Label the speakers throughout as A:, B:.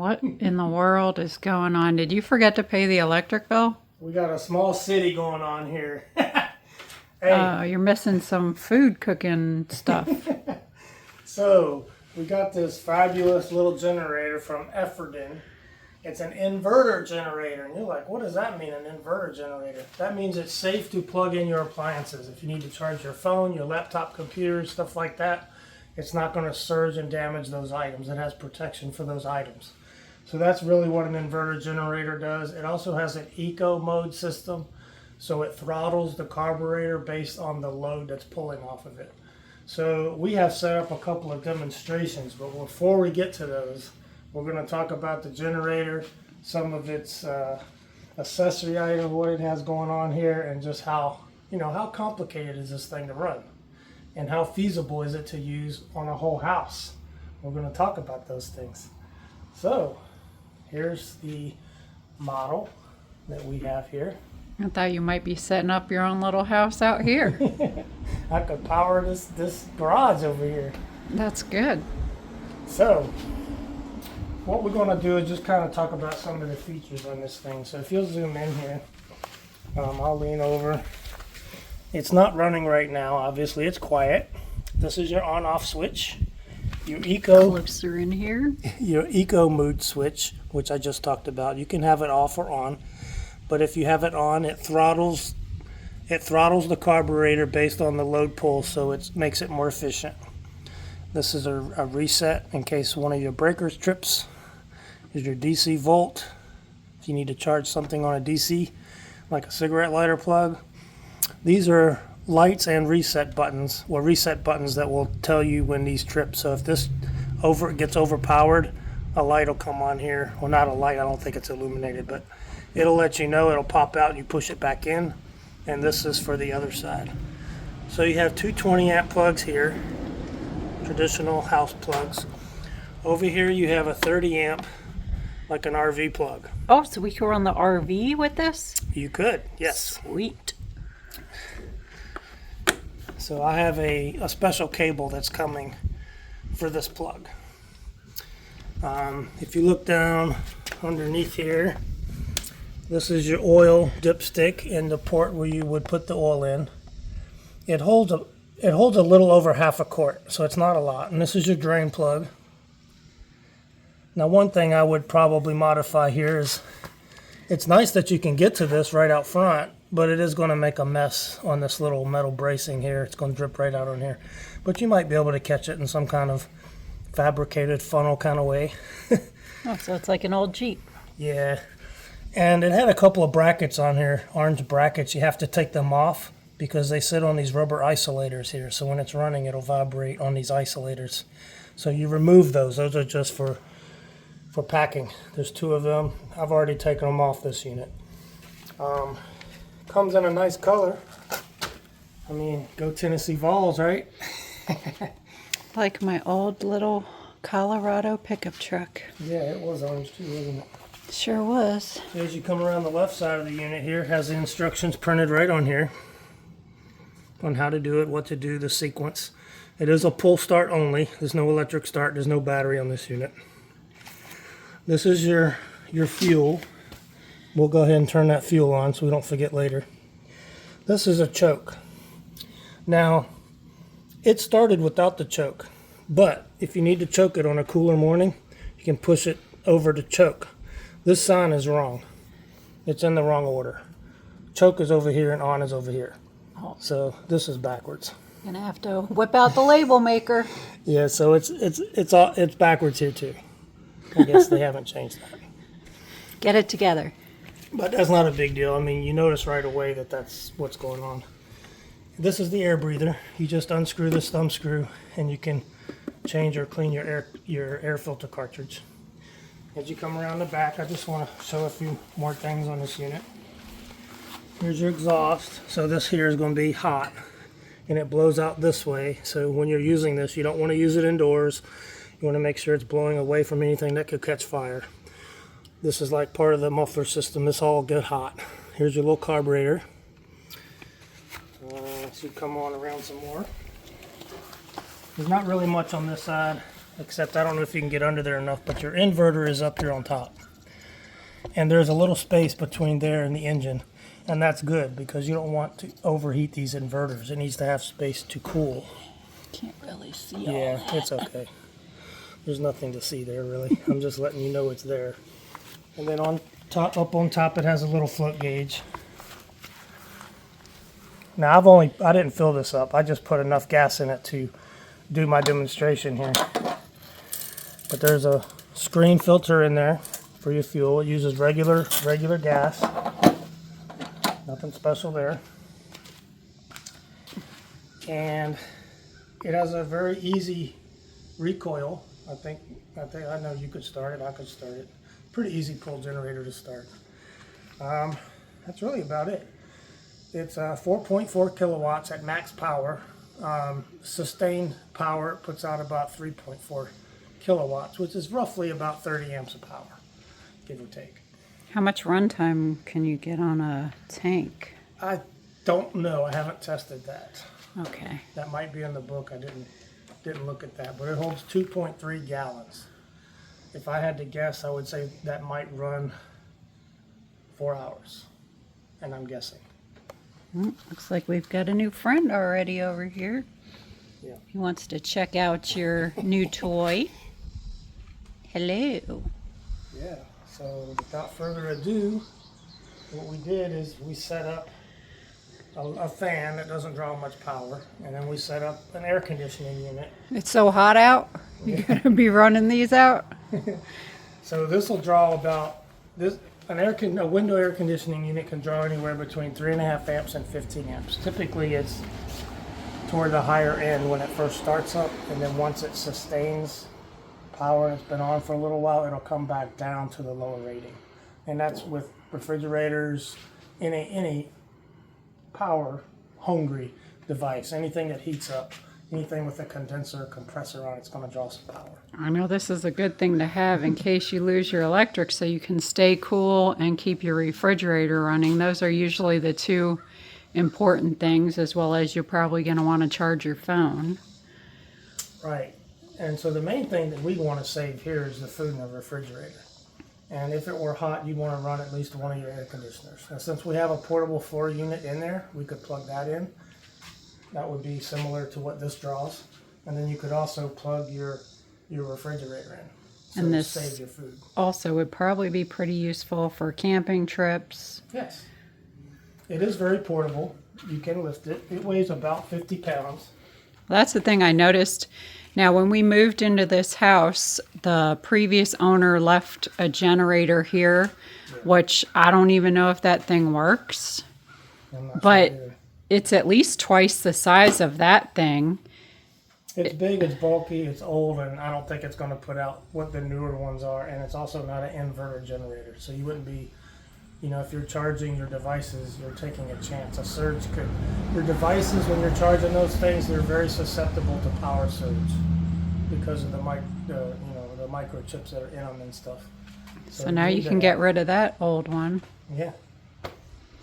A: What in the world is going on? Did you forget to pay the electric bill?
B: We got a small city going on here. Hey.
A: You're missing some food cooking stuff.
B: So, we got this fabulous little generator from Efferden. It's an inverter generator. And you're like, what does that mean, an inverter generator? That means it's safe to plug in your appliances. If you need to charge your phone, your laptop, computer, stuff like that, it's not going to surge and damage those items. It has protection for those items. So that's really what an inverter generator does. It also has an eco mode system. So it throttles the carburetor based on the load that's pulling off of it. So we have set up a couple of demonstrations, but before we get to those, we're going to talk about the generator, some of its accessory items, what it has going on here, and just how complicated is this thing to run, and how feasible is it to use on a whole house. We're going to talk about those things. So here's the model that we have here.
A: I thought you might be setting up your own little house out here.
B: I could power this garage over here.
A: That's good.
B: So what we're going to do is just kind of talk about some of the features on this thing. So if you'll zoom in here, I'll lean over. It's not running right now. Obviously, it's quiet. This is your on-off switch. Your
A: Closer in here.
B: Your eco mood switch, which I just talked about. You can have it off or on. But if you have it on, it throttles the carburetor based on the load pull, so it makes it more efficient. This is a reset in case one of your breakers trips. Here's your DC volt. If you need to charge something on a DC, like a cigarette lighter plug. These are lights and reset buttons, or reset buttons that will tell you when these trip. So if this gets overpowered, a light will come on here. Well, not a light, I don't think it's illuminated, but it'll let you know. It'll pop out and you push it back in. And this is for the other side. So you have two 20 amp plugs here, traditional house plugs. Over here you have a 30 amp, like an RV plug.
A: Oh, so we can run the RV with this?
B: You could, yes.
A: Sweet.
B: So I have a special cable that's coming for this plug. If you look down underneath here, this is your oil dipstick and the port where you would put the oil in. It holds a little over half a quart, so it's not a lot. And this is your drain plug. Now, one thing I would probably modify here is it's nice that you can get to this right out front, but it is going to make a mess on this little metal bracing here. It's going to drip right out on here. But you might be able to catch it in some kind of fabricated funnel kind of way.
A: Oh, so it's like an old Jeep.
B: Yeah. And it had a couple of brackets on here, orange brackets. You have to take them off because they sit on these rubber isolators here. So when it's running, it'll vibrate on these isolators. So you remove those. Those are just for packing. There's two of them. I've already taken them off this unit. Comes in a nice color. I mean, go Tennessee Vols, right?
A: Like my old little Colorado pickup truck.
B: Yeah, it was orange too, wasn't it?
A: Sure was.
B: As you come around the left side of the unit here, it has the instructions printed right on here on how to do it, what to do, the sequence. It is a pull start only. There's no electric start. There's no battery on this unit. This is your fuel. We'll go ahead and turn that fuel on so we don't forget later. This is a choke. Now, it started without the choke, but if you need to choke it on a cooler morning, you can push it over to choke. This sign is wrong. It's in the wrong order. Choke is over here and on is over here.
A: Oh.
B: So this is backwards.
A: Gonna have to whip out the label maker.
B: Yeah, so it's backwards here too. I guess they haven't changed that.
A: Get it together.
B: But that's not a big deal. I mean, you notice right away that that's what's going on. This is the air breather. You just unscrew this thumb screw and you can change or clean your air filter cartridge. As you come around the back, I just want to show a few more things on this unit. Here's your exhaust. So this here is going to be hot and it blows out this way. So when you're using this, you don't want to use it indoors. You want to make sure it's blowing away from anything that could catch fire. This is like part of the muffler system. This all get hot. Here's your little carburetor. So come on around some more. There's not really much on this side. except I don't know if you can get under there enough, but your inverter is up here on top. And there's a little space between there and the engine. And that's good because you don't want to overheat these inverters. It needs to have space to cool.
A: Can't really see
B: Yeah, it's okay. There's nothing to see there really. I'm just letting you know it's there. And then on top, up on top, it has a little float gauge. Now I didn't fill this up. I just put enough gas in it to do my demonstration here. But there's a screen filter in there for your fuel. It uses regular gas. Nothing special there. And it has a very easy recoil. I know you could start it. I could start it. Pretty easy pull generator to start. That's really about it. It's 4.4 kilowatts at max power. Sustained power, it puts out about 3.4 kilowatts, which is roughly about 30 amps of power, give or take.
A: How much runtime can you get on a tank?
B: I don't know. I haven't tested that.
A: Okay.
B: That might be in the book. I didn't look at that, but it holds 2.3 gallons. If I had to guess, I would say that might run 4 hours, and I'm guessing.
A: Looks like we've got a new friend already over here.
B: Yeah.
A: He wants to check out your new toy. Hello.
B: Yeah. So without further ado, what we did is we set up a fan that doesn't draw much power, and then we set up an air conditioning unit.
A: It's so hot out. You're gonna be running these out.
B: So this will draw about this. A window air conditioning unit can draw anywhere between 3.5 amps and 15 amps. Typically, it's toward the higher end when it first starts up, and then once it sustains power, it's been on for a little while, it'll come back down to the lower rating. And that's with refrigerators, any power hungry device, anything that heats up, anything with a condenser or compressor on it's going to draw some power.
A: I know this is a good thing to have in case you lose your electric so you can stay cool and keep your refrigerator running. Those are usually the two important things, as well as you're probably going to want to charge your phone.
B: Right. And so the main thing that we want to save here is the food in the refrigerator. And if it were hot, you'd want to run at least one of your air conditioners. And since we have a portable floor unit in there, we could plug that in. That would be similar to what this draws. And then you could also plug your refrigerator in. So
A: And this
B: save your food.
A: also would probably be pretty useful for camping trips.
B: Yes. It is very portable. You can lift it. It weighs about 50 pounds.
A: That's the thing I noticed. Now, when we moved into this house, the previous owner left a generator here, which I don't even know if that thing works.
B: I'm not
A: But
B: sure either.
A: it's at least twice the size of that thing.
B: It's big, it's bulky, it's old, and I don't think it's going to put out what the newer ones are. And it's also not an inverter generator. So you wouldn't be, if you're charging your devices, you're taking a chance. A surge could, your devices, when you're charging those things, they're very susceptible to power surge because of the microchips that are in them and stuff.
A: So now you can get rid of that old one.
B: Yeah.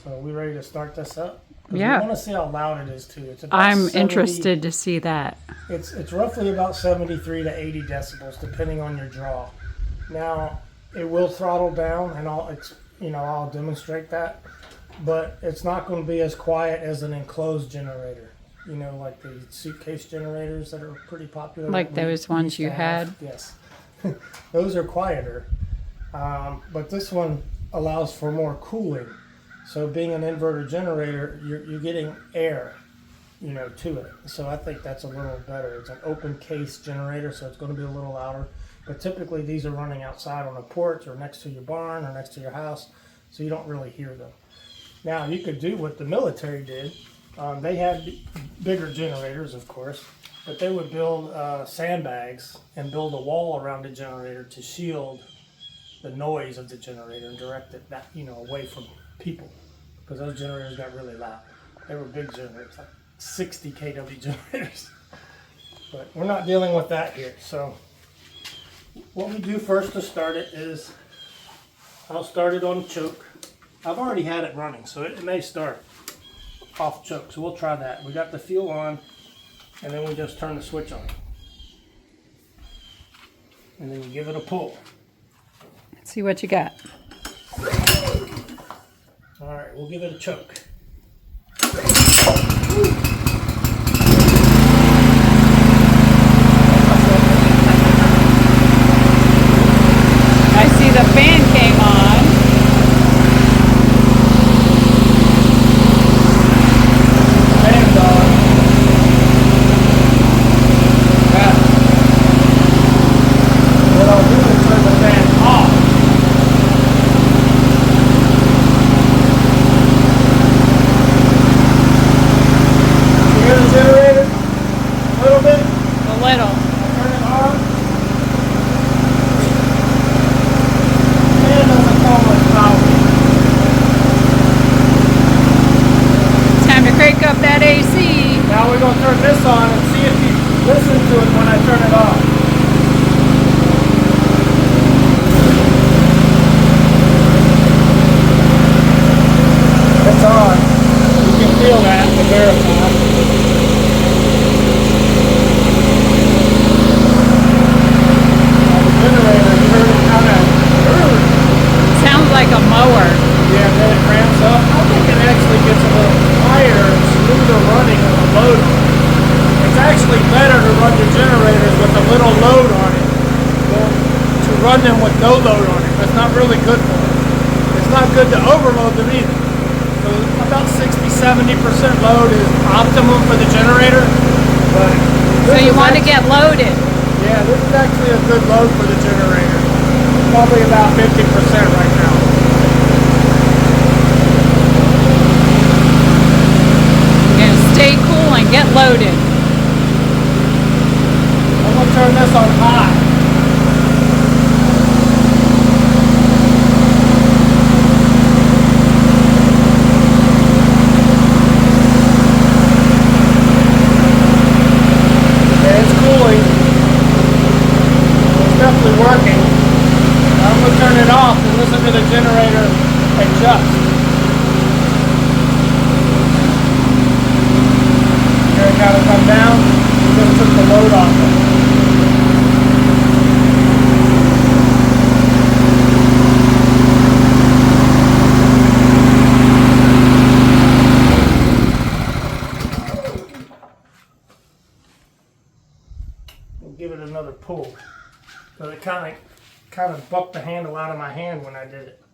B: So are we ready to start this up? 'Cause
A: Yeah.
B: We want to see how loud it is too. It's about
A: I'm
B: 70
A: interested to see that.
B: It's roughly about 73 to 80 decibels, depending on your draw. Now, it will throttle down, and I'll demonstrate that, but it's not going to be as quiet as an enclosed generator. Like the suitcase generators that are pretty popular.
A: Like
B: that we
A: those ones
B: used to
A: you
B: have.
A: had?
B: Yes. Those are quieter. But this one allows for more cooling. So being an inverter generator, you're getting air, to it. So I think that's a little better. It's an open case generator, so it's going to be a little louder. But typically these are running outside on a porch or next to your barn or next to your house, so you don't really hear them. Now you could do what the military did. They had bigger generators, of course, but they would build sandbags and build a wall around the generator to shield the noise of the generator and direct it away from people, because those generators got really loud. They were big generators, like 60 kW generators. But we're not dealing with that here. So what we do first to start it is I'll start it on choke. I've already had it running, so it may start off choke. So we'll try that. We got the fuel on, and then we just turn the switch on. and then you give it a pull.
A: Let's see what you got.
B: All right, we'll give it a choke.
A: I see the fan came on.
B: Fan's on. Yeah. What I'll do is turn the fan off. You hear the generator? A little bit.
A: A little.
B: Turn it on. Fan doesn't call much power.
A: It's time to crank up that AC.
B: Now we're going to turn this on and see if you listen to it when I turn it off. It's on. You can feel that to verify. Now the generator, you heard it kind of
A: Sounds like a mower.
B: yeah, then it ramps up. I think it actually gets a little higher and smoother running with a load on it. It's actually better to run your generators with a little load on it than to run them with no load on it. That's not really good for them. It's not good to overload them either. So about 60-70% load is optimum for the generator. But
A: So
B: this
A: you
B: is
A: want to
B: actually-
A: get loaded.
B: yeah, this is actually a good load for the generator. Probably about 50% right now.
A: You're going to stay cool and get loaded.
B: I'm going to turn this on high. Okay, it's cooling. It's definitely working. I'm going to turn it off and listen to the generator adjust. Here it kind of come down. Just took the load off of it. We'll give it another pull. So it kind of bucked the handle out of my hand when I did it.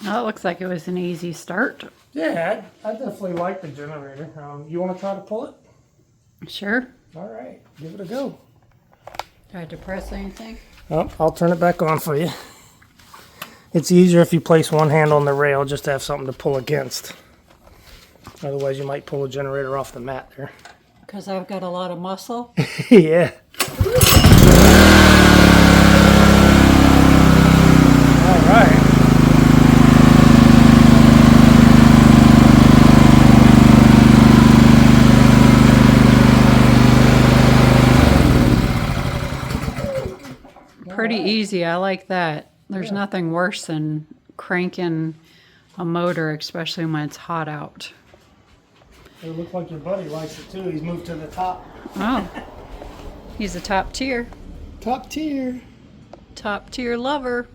A: Well, it looks like it was an easy start.
B: Yeah, I definitely like the generator. You want to try to pull it?
A: Sure.
B: All right, give it a go.
A: Do I have to press anything?
B: Oh, I'll turn it back on for you. It's easier if you place one hand on the rail just to have something to pull against. Otherwise, you might pull a generator off the mat there.
A: Because I've got a lot of muscle.
B: Yeah. All right.
A: Pretty easy. I like that. There's nothing worse than cranking a motor, especially when it's hot out.
B: It looks like your buddy likes it too. He's moved to the top.
A: Oh, he's a top tier lover.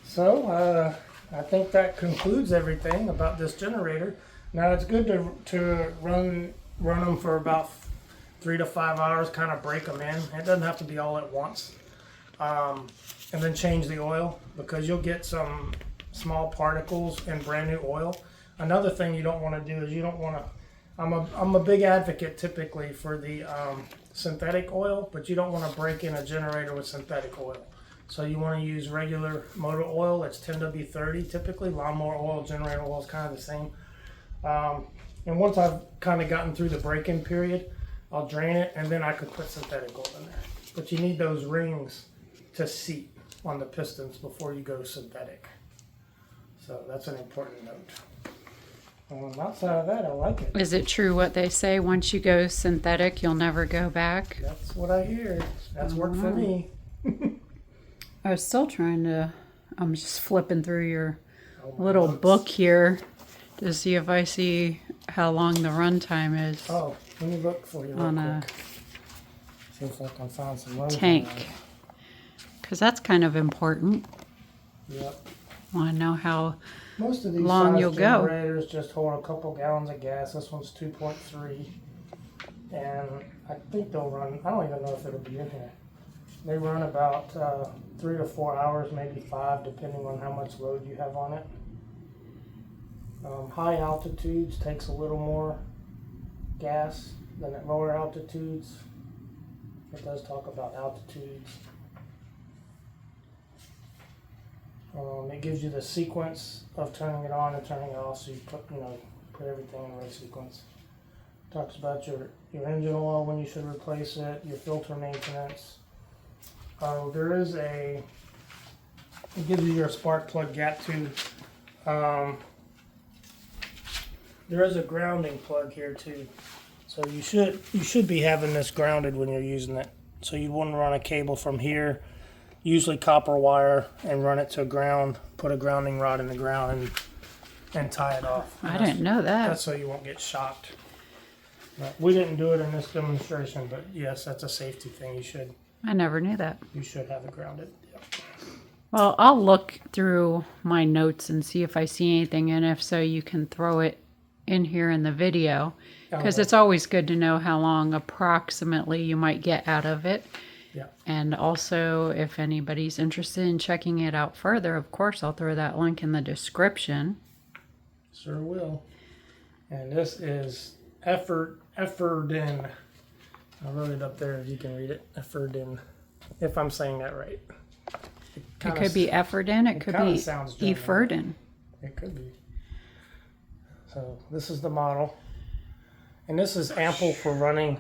B: So, I think that concludes everything about this generator. Now, it's good to run them for about 3 to 5 hours, kind of break them in. It doesn't have to be all at once. And then change the oil, because you'll get some small particles in brand new oil. Another thing you don't want to do is you don't want to, I'm a big advocate typically for the synthetic oil, but you don't want to break in a generator with synthetic oil. So you want to use regular motor oil. It's 10W30 typically. Lawnmower oil, generator oil is kind of the same. And once I've kind of gotten through the break-in period, I'll drain it, and then I could put synthetic oil in there. But you need those rings to seat on the pistons before you go synthetic. So that's an important note. Outside of that, I like it.
A: Is it true what they say? Once you go synthetic, you'll never go back?
B: That's what I hear. That's worked for me.
A: I was still trying to, I'm just flipping through your
B: Oh, my
A: little
B: notes.
A: book here to see if I see how long the runtime is
B: Oh, let me look for you real
A: on a
B: quick. See if I can find some runtime.
A: tank. Because that's kind of important.
B: Yep.
A: Want to know how
B: Most of these
A: long
B: size
A: you'll go.
B: generators just hold a couple gallons of gas. This one's 2.3. And I think they'll run, I don't even know if it'll be in here. They run about 3 to 4 hours, maybe 5, depending on how much load you have on it. High altitudes takes a little more gas than at lower altitudes. It does talk about altitudes. It gives you the sequence of turning it on and turning it off, so you put everything in the right sequence. Talks about your engine oil, when you should replace it, your filter maintenance. There is it gives you your spark plug gap tube. There is a grounding plug here too, so you should be having this grounded when you're using it. So you wouldn't run a cable from here, usually copper wire, and run it to ground. Put a grounding rod in the ground and tie it off.
A: I didn't know that.
B: That's so you won't get shocked. But we didn't do it in this demonstration, but yes, that's a safety thing.
A: I never knew that.
B: You should have it grounded. Yep.
A: Well, I'll look through my notes and see if I see anything, and if so, you can throw it in here in the video, because it's always good to know how long approximately you might get out of it.
B: Yeah.
A: And also, if anybody's interested in checking it out further, of course, I'll throw that link in the description.
B: Sure will. And this is Efferdin. I wrote it up there if you can read it. Efferdin. If I'm saying that right.
A: It could be Efferdin. It could
B: kinda
A: be
B: sounds German.
A: Eferdin.
B: It could be. So this is the model. And this is ample for running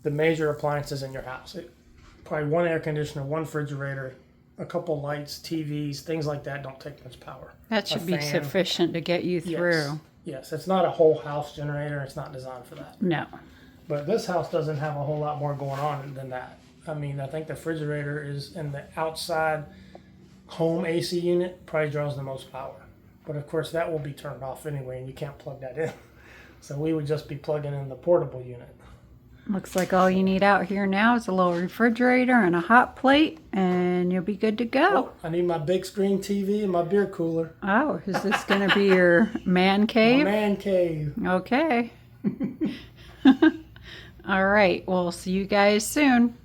B: the major appliances in your house. Probably one air conditioner, one refrigerator, a couple lights, TVs, things like that don't take much power.
A: That should be
B: fan.
A: sufficient to get you through.
B: Yes, it's not a whole house generator. It's not designed for that.
A: No.
B: But this house doesn't have a whole lot more going on than that. I mean, I think the refrigerator is in the outside home AC unit, probably draws the most power. But of course, that will be turned off anyway, and you can't plug that in. So we would just be plugging in the portable unit.
A: Looks like all you need out here now is a little refrigerator and a hot plate, and you'll be good to go.
B: Oh, I need my big screen TV and my beer cooler.
A: Oh, is this going to be your man
B: My
A: cave?
B: man cave.
A: Okay. All right. We'll see you guys soon.